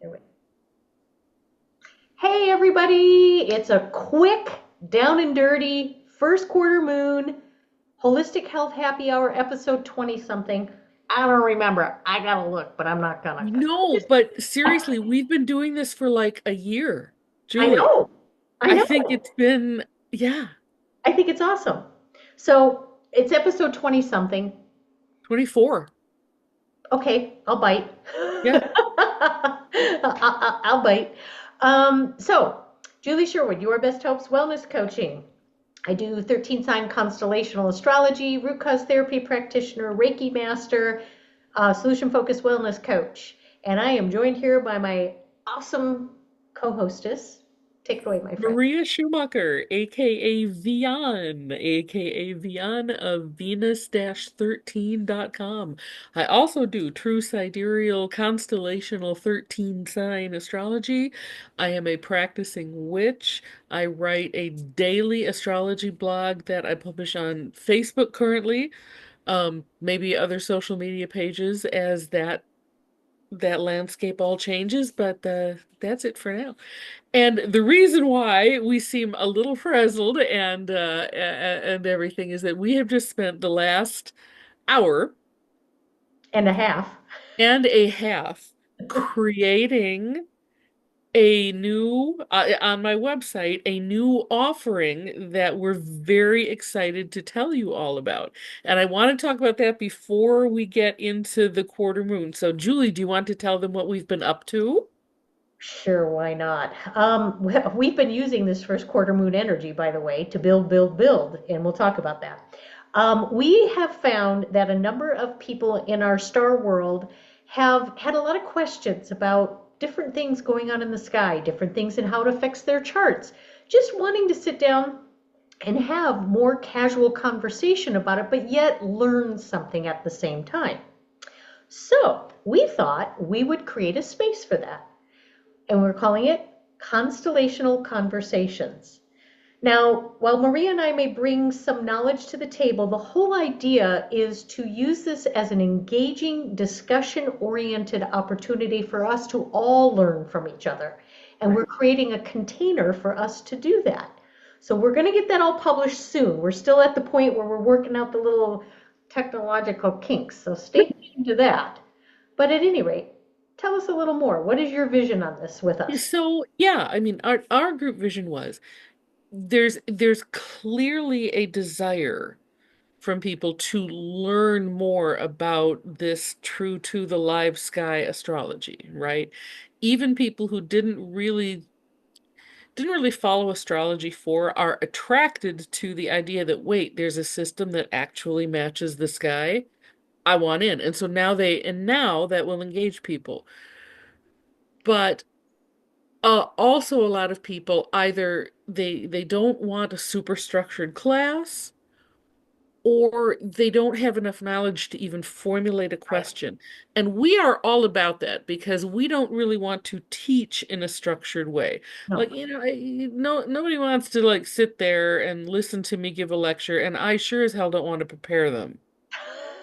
There we- Hey, everybody. It's a quick, down and dirty first quarter moon holistic health happy hour episode 20 something. I don't remember. I gotta look, but I'm not gonna. No, but seriously, we've been doing this for like a year, I Julie. know. I I think know. it's been, yeah, I think it's awesome. So it's episode 20 something. 24. Okay, I'll bite. Yeah. I'll bite. So, Julie Sherwood, your best hopes wellness coaching. I do 13 sign constellational astrology, root cause therapy practitioner, Reiki master, solution focused wellness coach. And I am joined here by my awesome co hostess. Take it away, my friend. Maria Schumacher, aka Vian, aka Vian of Venus-13.com. I also do true sidereal constellational 13 sign astrology. I am a practicing witch. I write a daily astrology blog that I publish on Facebook currently, maybe other social media pages as that landscape all changes, but that's it for now. And the reason why we seem a little frazzled and everything is that we have just spent the last hour And a half. and a half creating a new on my website, a new offering that we're very excited to tell you all about. And I want to talk about that before we get into the quarter moon. So Julie, do you want to tell them what we've been up to? Sure, why not? We've been using this first quarter moon energy, by the way, to build, and we'll talk about that. We have found that a number of people in our star world have had a lot of questions about different things going on in the sky, different things and how it affects their charts. Just wanting to sit down and have more casual conversation about it, but yet learn something at the same time. So we thought we would create a space for that, and we're calling it Constellational Conversations. Now, while Maria and I may bring some knowledge to the table, the whole idea is to use this as an engaging, discussion oriented opportunity for us to all learn from each other. And we're creating a container for us to do that. So we're going to get that all published soon. We're still at the point where we're working out the little technological kinks. So stay tuned to that. But at any rate, tell us a little more. What is your vision on this with us? So yeah, I mean our group vision was there's clearly a desire from people to learn more about this true to the live sky astrology, right? Even people who didn't really follow astrology for are attracted to the idea that wait, there's a system that actually matches the sky. I want in. And so now that will engage people. But also a lot of people either they don't want a super structured class or they don't have enough knowledge to even formulate a Right. question. And we are all about that because we don't really want to teach in a structured way. No. Like, no, nobody wants to like sit there and listen to me give a lecture, and I sure as hell don't want to prepare them,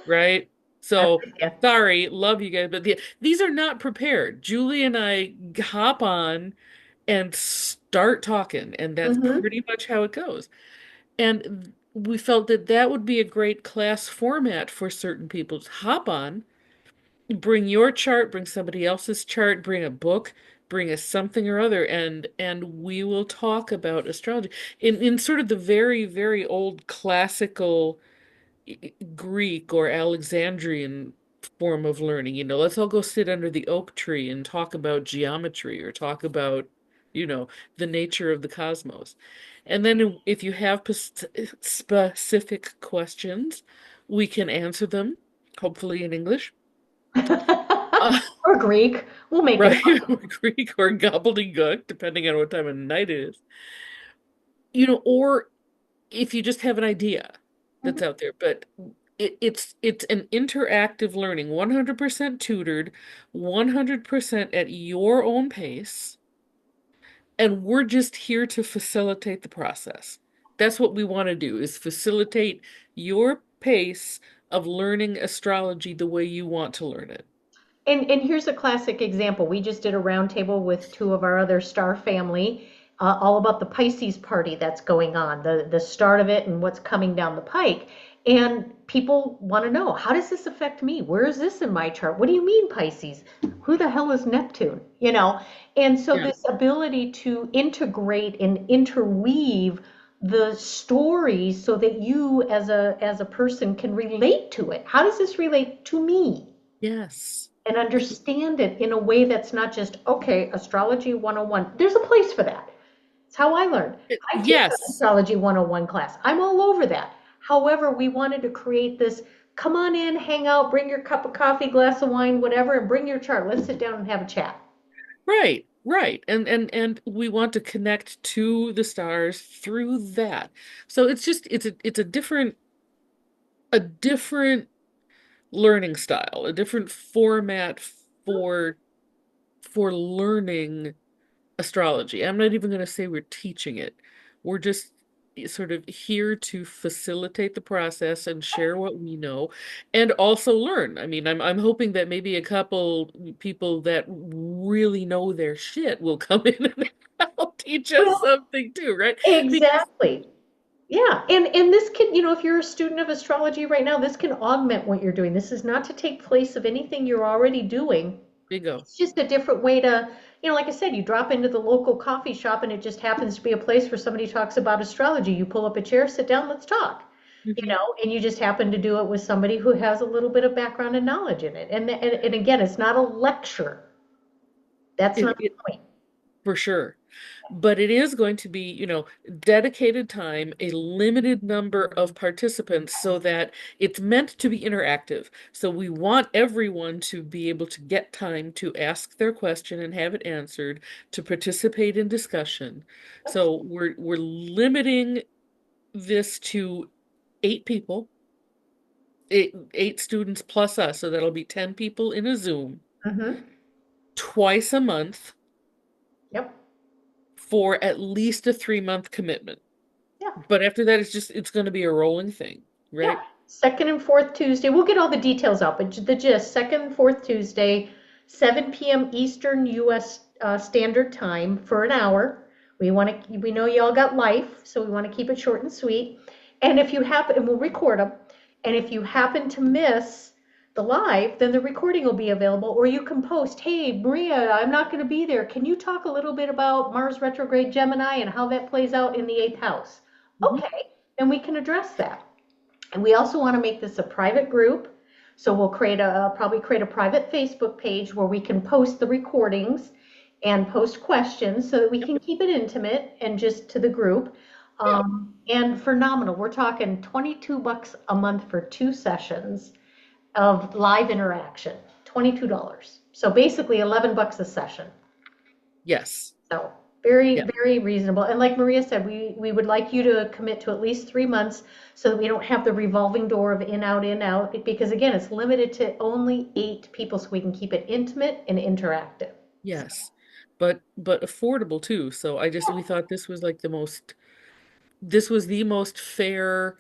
right? I'm So with you. sorry, love you guys, but these are not prepared. Julie and I hop on and start talking, and that's Mm-hmm. pretty much how it goes. And we felt that that would be a great class format for certain people to hop on, bring your chart, bring somebody else's chart, bring a book, bring us something or other, and we will talk about astrology in sort of the very, very old classical Greek or Alexandrian form of learning. Let's all go sit under the oak tree and talk about geometry or talk about, the nature of the cosmos. And then if you have specific questions, we can answer them, hopefully in English. Uh, Or Greek. We'll make it right, up. or Greek or gobbledygook, depending on what time of night it is. Or if you just have an idea that's Mhm. out there, but it's an interactive learning, 100% tutored, 100% at your own pace, and we're just here to facilitate the process. That's what we want to do is facilitate your pace of learning astrology the way you want to learn it. And here's a classic example. We just did a roundtable with two of our other star family, all about the Pisces party that's going on, the start of it and what's coming down the pike. And people want to know, how does this affect me? Where is this in my chart? What do you mean, Pisces? Who the hell is Neptune? You know? And so Yeah. this ability to integrate and interweave the stories so that you as a person can relate to it. How does this relate to me? Yes. And understand it in a way that's not just, okay, astrology 101. There's a place for that. It's how I learned. I teach an Yes. astrology 101 class. I'm all over that. However, we wanted to create this, come on in, hang out, bring your cup of coffee, glass of wine, whatever, and bring your chart. Let's sit down and have a chat. Right, right. And we want to connect to the stars through that. So it's just it's a different learning style, a different format for for learning astrology. I'm not even going to say we're teaching it. We're just sort of here to facilitate the process and share what we know and also learn. I mean, I'm hoping that maybe a couple people that really know their shit will come in and help teach us Well, something too, right? Because exactly. Yeah, and this can, if you're a student of astrology right now, this can augment what you're doing. This is not to take place of anything you're already doing. bingo. It's just a different way to, like I said, you drop into the local coffee shop and it just happens to be a place where somebody talks about astrology. You pull up a chair, sit down, let's talk. Mhm. And you just happen to do it with somebody who has a little bit of background and knowledge in it. And again, it's not a lecture. That's not It the point. For sure. But it is going to be, dedicated time, a limited number of participants so that it's meant to be interactive. So we want everyone to be able to get time to ask their question and have it answered, to participate in discussion. So we're limiting this to 8 people, eight students plus us. So that'll be 10 people in a Zoom Mm-hmm. twice a month Yep. for at least a 3-month commitment. Yeah. But after that, it's going to be a rolling thing, Yeah, right? second and fourth Tuesday. We'll get all the details out, but the gist, second and fourth Tuesday, 7 p.m. Eastern U.S. Standard Time for an hour. We know y'all got life, so we want to keep it short and sweet. And if you happen, and we'll record them, and if you happen to miss the live, then the recording will be available, or you can post, hey, Maria, I'm not going to be there. Can you talk a little bit about Mars retrograde Gemini and how that plays out in the eighth house? Hmm. Okay, then we can address that. And we also want to make this a private group. So we'll probably create a private Facebook page where we can post the recordings and post questions so that we Yep. can keep it intimate and just to the group. Yeah. And phenomenal. We're talking $22 a month for 2 sessions of live interaction. $22. So basically $11 a session. Yes. So very, Yeah. very reasonable. And like Maria said, we would like you to commit to at least 3 months so that we don't have the revolving door of in, out, because again, it's limited to only 8 people so we can keep it intimate and interactive. Yes. But affordable too. So we thought this was the most fair.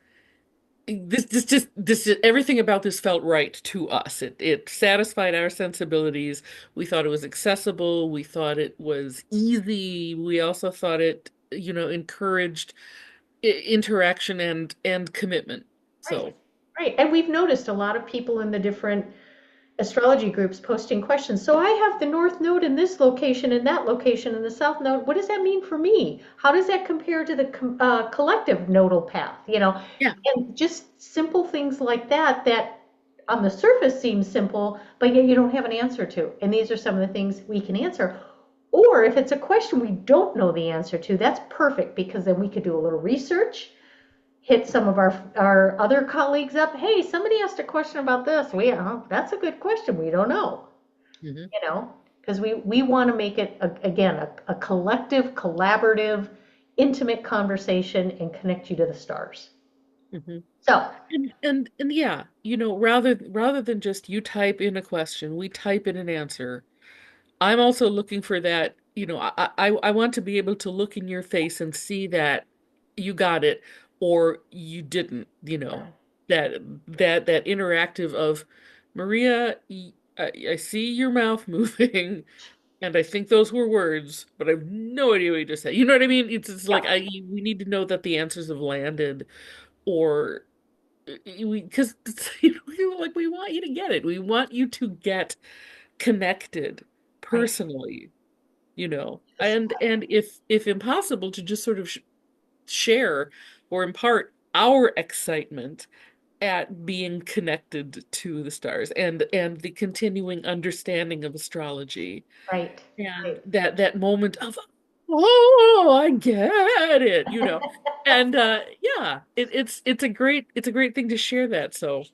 Everything about this felt right to us. It satisfied our sensibilities. We thought it was accessible. We thought it was easy. We also thought it, encouraged interaction and commitment. Right. So, Right. And we've noticed a lot of people in the different astrology groups posting questions. So I have the north node in this location and that location and the south node. What does that mean for me? How does that compare to the collective nodal path? yeah. And just simple things like that that on the surface seem simple, but yet you don't have an answer to. And these are some of the things we can answer. Or if it's a question we don't know the answer to, that's perfect because then we could do a little research, hit some of our other colleagues up. Hey, somebody asked a question about this. That's a good question. We don't know, Hmm. because we want to make it again a collective, collaborative, intimate conversation and connect you to the stars. Hmm. So, And yeah, rather than just you type in a question, we type in an answer. I'm also looking for that, I want to be able to look in your face and see that you got it or you didn't, that interactive of Maria, I see your mouth moving, and I think those were words, but I have no idea what you just said. You know what I mean? It's like Yeah, we need to know that the answers have landed, or we because like we want you to get it. We want you to get connected right. personally, you know, Just, and if impossible, to just sort of share or impart our excitement at being connected to the stars and the continuing understanding of astrology right, and right. that moment of, oh, I get it, and yeah, it's a great thing to share that. So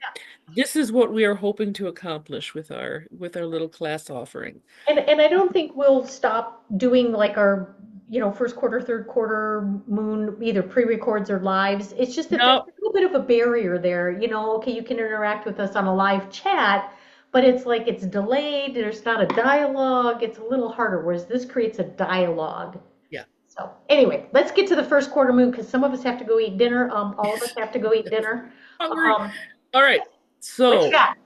this is what we are hoping to accomplish with our little class offering. And I don't think we'll stop doing like our, first quarter, third quarter moon, either pre-records or lives. It's just that there's No, a little bit of a barrier there. Okay, you can interact with us on a live chat, but it's like it's delayed. There's not a dialogue. It's a little harder, whereas this creates a dialogue. yeah. So anyway, let's get to the first quarter moon because some of us have to go eat dinner. All of us have to go eat Yes. dinner. Hungry. Um, All right. what you So got?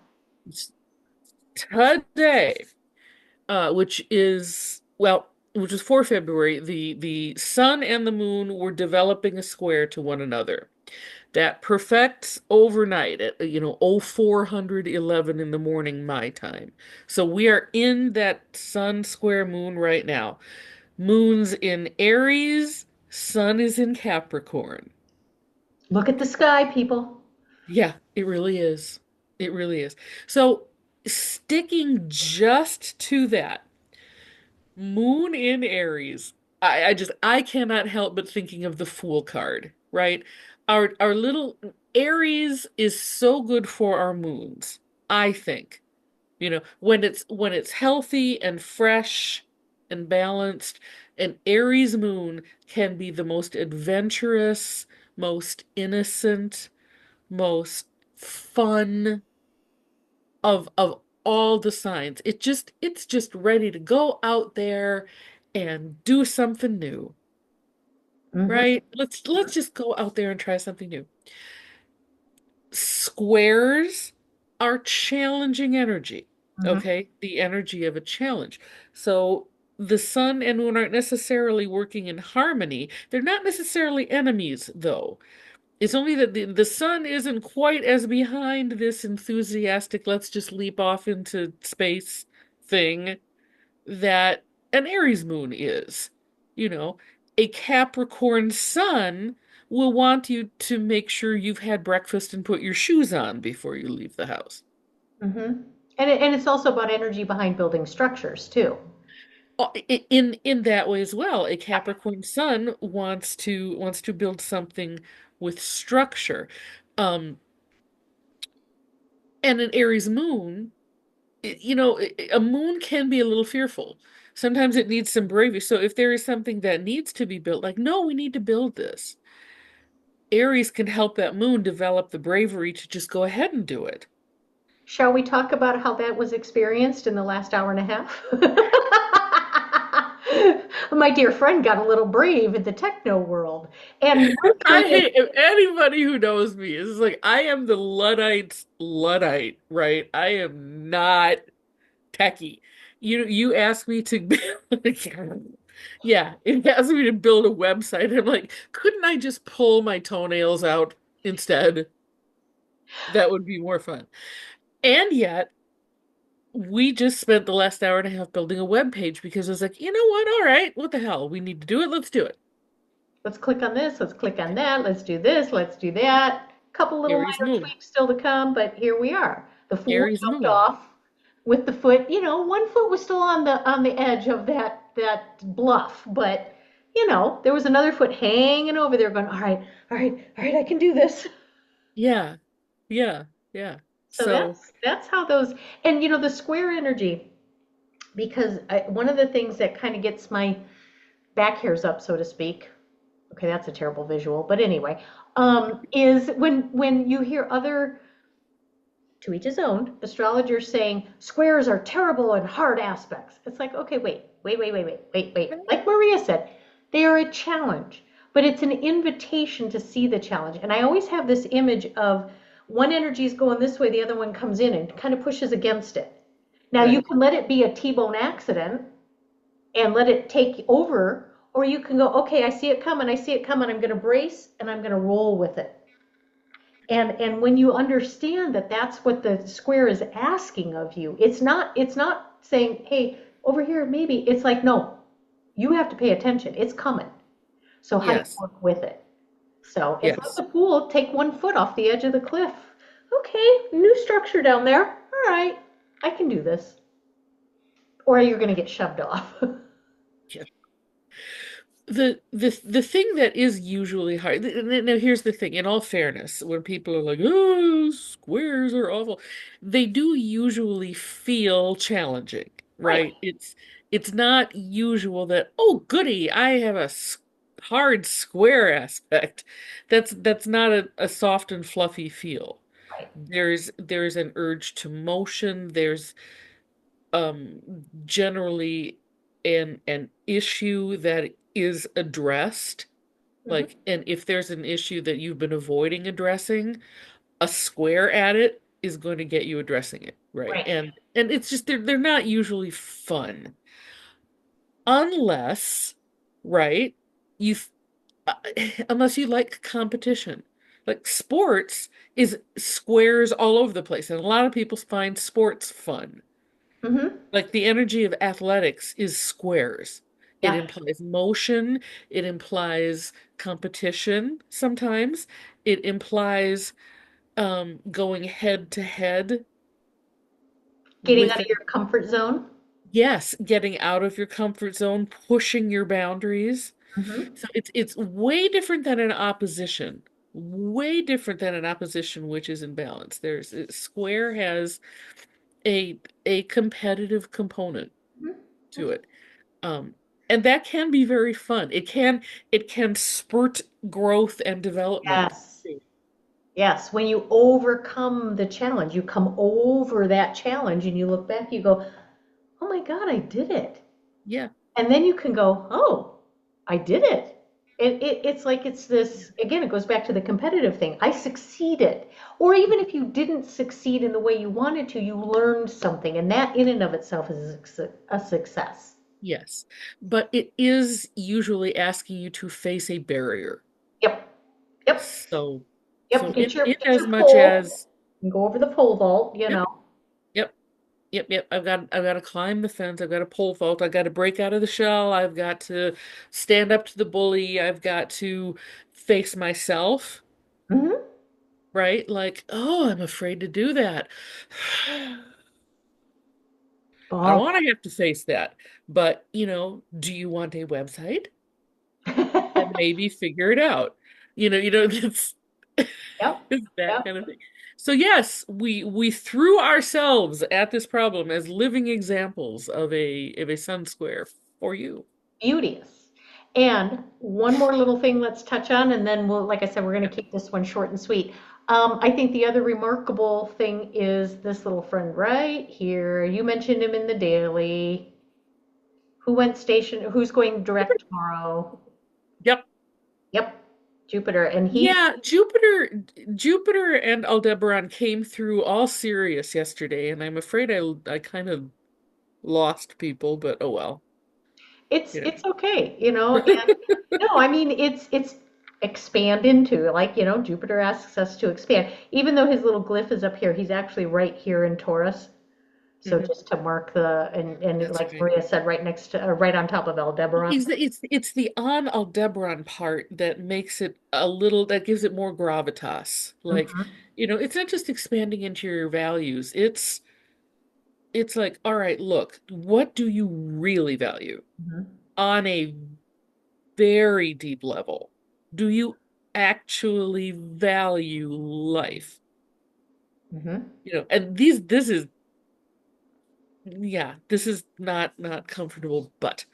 today, which is for February, the sun and the moon were developing a square to one another that perfects overnight at 0411 in the morning my time. So we are in that sun square moon right now. Moon's in Aries, sun is in Capricorn. Look at the sky, people. Yeah, it really is. It really is. So sticking just to that, Moon in Aries. I cannot help but thinking of the Fool card, right? Our little Aries is so good for our moons, I think. When it's healthy and fresh and balanced, an Aries moon can be the most adventurous, most innocent, most fun of all the signs. It's just ready to go out there and do something new, Hmm. right? Let's just go out there and try something new. Squares are challenging energy, Hmm. okay? The energy of a challenge. So the sun and moon aren't necessarily working in harmony. They're not necessarily enemies, though. It's only that the sun isn't quite as behind this enthusiastic, let's just leap off into space thing that an Aries moon is. You know, a Capricorn sun will want you to make sure you've had breakfast and put your shoes on before you leave the house. Hmm. And it's also about energy behind building structures too. In that way as well, a Capricorn sun wants to build something with structure. Um, and an Aries moon a moon can be a little fearful. Sometimes it needs some bravery. So if there is something that needs to be built, like, no, we need to build this, Aries can help that moon develop the bravery to just go ahead and do it. Shall we talk about how that was experienced in the last hour and a half? My dear friend got a little brave in the techno world. And one I thing is, hate if anybody who knows me is like, I am the Luddite's Luddite, right? I am not techie. You ask me to yeah, it asked me to build a website. I'm like, couldn't I just pull my toenails out instead? That would be more fun. And yet, we just spent the last hour and a half building a web page because I was like, you know what? All right, what the hell? We need to do it. Let's do it. let's click on this, let's click on that, let's do this, let's do that. A couple little Aries minor moon. tweaks still to come, but here we are. The fool Aries jumped moon. off with the foot. One foot was still on the edge of that bluff, but there was another foot hanging over there going, all right, all right, all right, I can do this. Yeah. Yeah. Yeah. So So, that's how those, and the square energy, because one of the things that kind of gets my back hairs up, so to speak. Okay, that's a terrible visual, but anyway, is when you hear other, to each his own, astrologers saying squares are terrible and hard aspects. It's like, okay, wait. Like Maria said, they are a challenge, but it's an invitation to see the challenge. And I always have this image of one energy is going this way, the other one comes in and kind of pushes against it. Now you Right. can let it be a T-bone accident and let it take over, or you can go, okay, I see it coming, I'm going to brace and I'm going to roll with it. And when you understand that that's what the square is asking of you, it's not saying, hey, over here maybe. It's like, no, you have to pay attention. It's coming. So how do you Yes. work with it? So it's like Yes. the pool, take 1 foot off the edge of the cliff. Okay, new structure down there. All right, I can do this. Or you're going to get shoved off. Yeah. The thing that is usually hard. Now here's the thing, in all fairness, when people are like, oh, squares are awful, they do usually feel challenging, Right, right? It's not usual that, oh goody, I have a hard square aspect. That's not a soft and fluffy feel. right. There's an urge to motion, there's um generally an issue that is addressed, Hmm. like, and if there's an issue that you've been avoiding addressing, a square at it is going to get you addressing it, right? Right. And it's just they're not usually fun unless, right, you uh, unless you like competition. Like sports is squares all over the place, and a lot of people find sports fun. Hmm. Like the energy of athletics is squares. It Yeah. implies motion, it implies competition sometimes. It implies going head to head Getting out with of your comfort zone. yes, getting out of your comfort zone, pushing your boundaries. Hmm. So it's way different than an opposition. Way different than an opposition which is in balance. Square has a competitive component to it. Um, and that can be very fun. It can spurt growth and development. Yes. Yes. When you overcome the challenge, you come over that challenge and you look back, you go, oh my God, I did it. Yeah. And then you can go, oh, I did it. It's like it's this, again, it goes back to the competitive thing. I succeeded. Or even if you didn't succeed in the way you wanted to, you learned something. And that in and of itself is a success. Yes. But it is usually asking you to face a barrier. Yep. Yep. So Yep. in Get as your much pole as and go over the pole vault, you yep, know. yep, yep. I've got to climb the fence, I've got to pole vault, I've got to break out of the shell, I've got to stand up to the bully, I've got to face myself, Hmm. right? Like, oh, I'm afraid to do that. I don't Ball. want to have to face that. But, do you want a website? And maybe figure it out. It's Yep. it's that Yep. kind of thing. So yes, we threw ourselves at this problem as living examples of a sun square for you. Beauteous. And one more little thing let's touch on, and then we'll, like I said, we're going to Yep. keep this one short and sweet. I think the other remarkable thing is this little friend right here. You mentioned him in the daily. Who's going direct tomorrow? Yep. Yep, Jupiter. And he's, Yeah, Jupiter and Aldebaran came through all serious yesterday, and I'm afraid I kind of lost people, but oh well. You it's okay, and no, I mean it's expand into, like, Jupiter asks us to expand. Even though his little glyph is up here, he's actually right here in Taurus. So Mhm. just to mark and That's like right. Maria said, right next to, right on top of Aldebaran. It's the on Aldebaran part that makes it a little, that gives it more gravitas. Like, Hmm. it's not just expanding into your values. It's like, all right, look, what do you really value Hmm. on a very deep level? Do you actually value life? Hmm. And this is not comfortable, but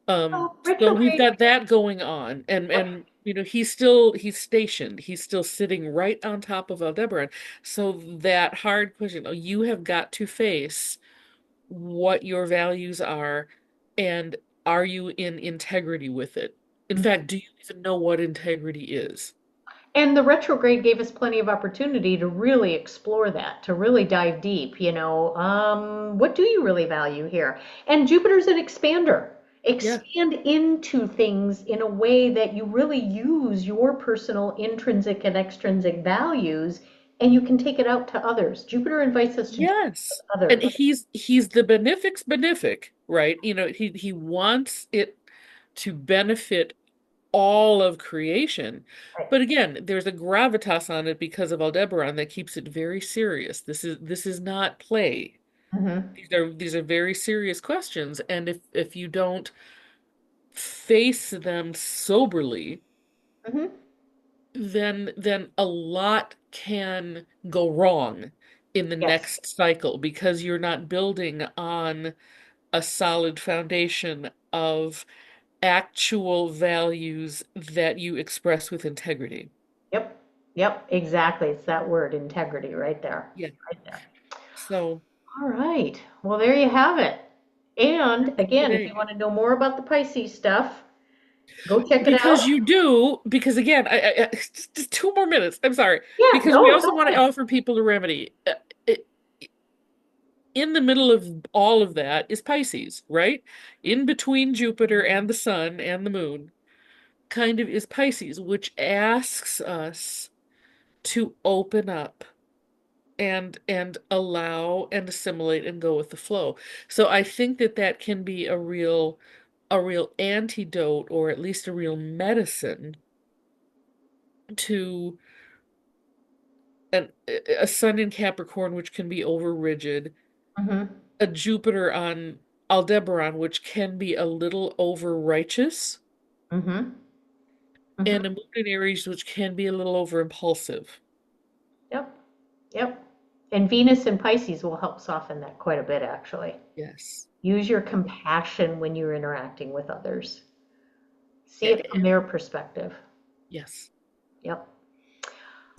Oh, so we've retrograde. got that going on, and Yep. he's stationed. He's still sitting right on top of Aldebaran. So that hard question, oh, you have got to face what your values are, and are you in integrity with it? In fact, do you even know what integrity is? And the retrograde gave us plenty of opportunity to really explore that, to really dive deep. What do you really value here? And Jupiter's an expander. Yeah. Expand into things in a way that you really use your personal intrinsic and extrinsic values, and you can take it out to others. Jupiter invites us to do it with Yes. And others. he's the benefic, right? He wants it to benefit all of creation. Right. But again, there's a gravitas on it because of Aldebaran that keeps it very serious. This is not play. Mm-hmm. These are very serious questions, and if you don't face them soberly, Mm-hmm. then a lot can go wrong in the Yes. next cycle because you're not building on a solid foundation of actual values that you express with integrity. Yep. Yep. Exactly. It's that word, integrity, right there. Yeah. Right there. So All right. Well, there you have it. And again, if you today, want to know more about the Pisces stuff, go check it because out. you do, because again, just 2 more minutes. I'm sorry, Yeah, because we no, also go want to ahead. offer people a remedy. It, in the middle of all of that is Pisces, right? In between Jupiter and the Sun and the Moon, kind of is Pisces, which asks us to open up and allow and assimilate and go with the flow. So I think that that can be a real antidote or at least a real medicine to a sun in Capricorn, which can be over rigid, Mm-hmm. a Jupiter on Aldebaran, which can be a little over righteous, Mm-hmm. Mm-hmm. and a moon in Aries, which can be a little over impulsive. Yep. Yep. And Venus and Pisces will help soften that quite a bit, actually. Yes. Use your compassion when you're interacting with others. See it from And their perspective. yes. Yep.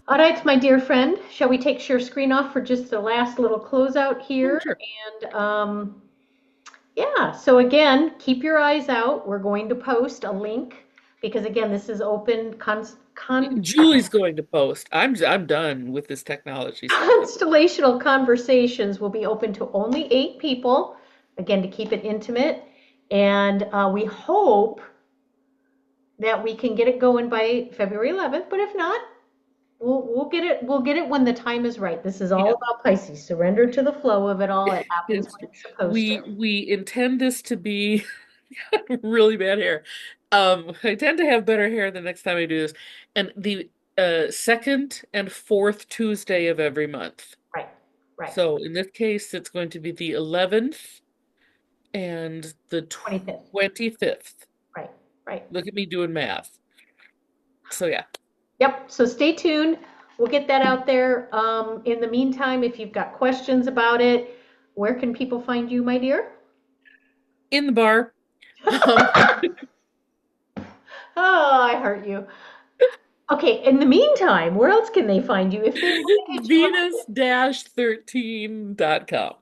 All right, my dear friend, shall we take share screen off for just the last little closeout Oh, here? sure. And yeah, so again, keep your eyes out. We're going to post a link because again, this is open Julie's going to post. I'm done with this technology stuff. constellational conversations will be open to only 8 people, again, to keep it intimate. And we hope that we can get it going by February 11th, but if not, we'll get it when the time is right. This is all Yeah. about Pisces. Surrender to the flow of it all. It happens It's when it's supposed to. we intend this to be really bad hair. I tend to have better hair the next time I do this. And the second and fourth Tuesday of every month. Right, right. So in this case, it's going to be the 11th and the 25th. 25th. Right, right. Look at me doing math. So yeah, Yep. So stay tuned. We'll get that out there. In the meantime, if you've got questions about it, where can people find you, my dear? in the bar. Um, Oh, I hurt you. Okay. In the meantime, where else can they find you if they want to hit you up? Venus-13.com.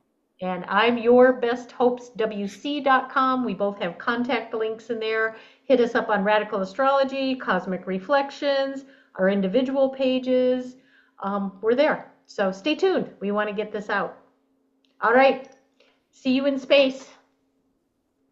And I'm yourbesthopeswc.com. We both have contact links in there. Hit us up on Radical Astrology, Cosmic Reflections, our individual pages. We're there. So stay tuned. We want to get this out. All right. See you in space.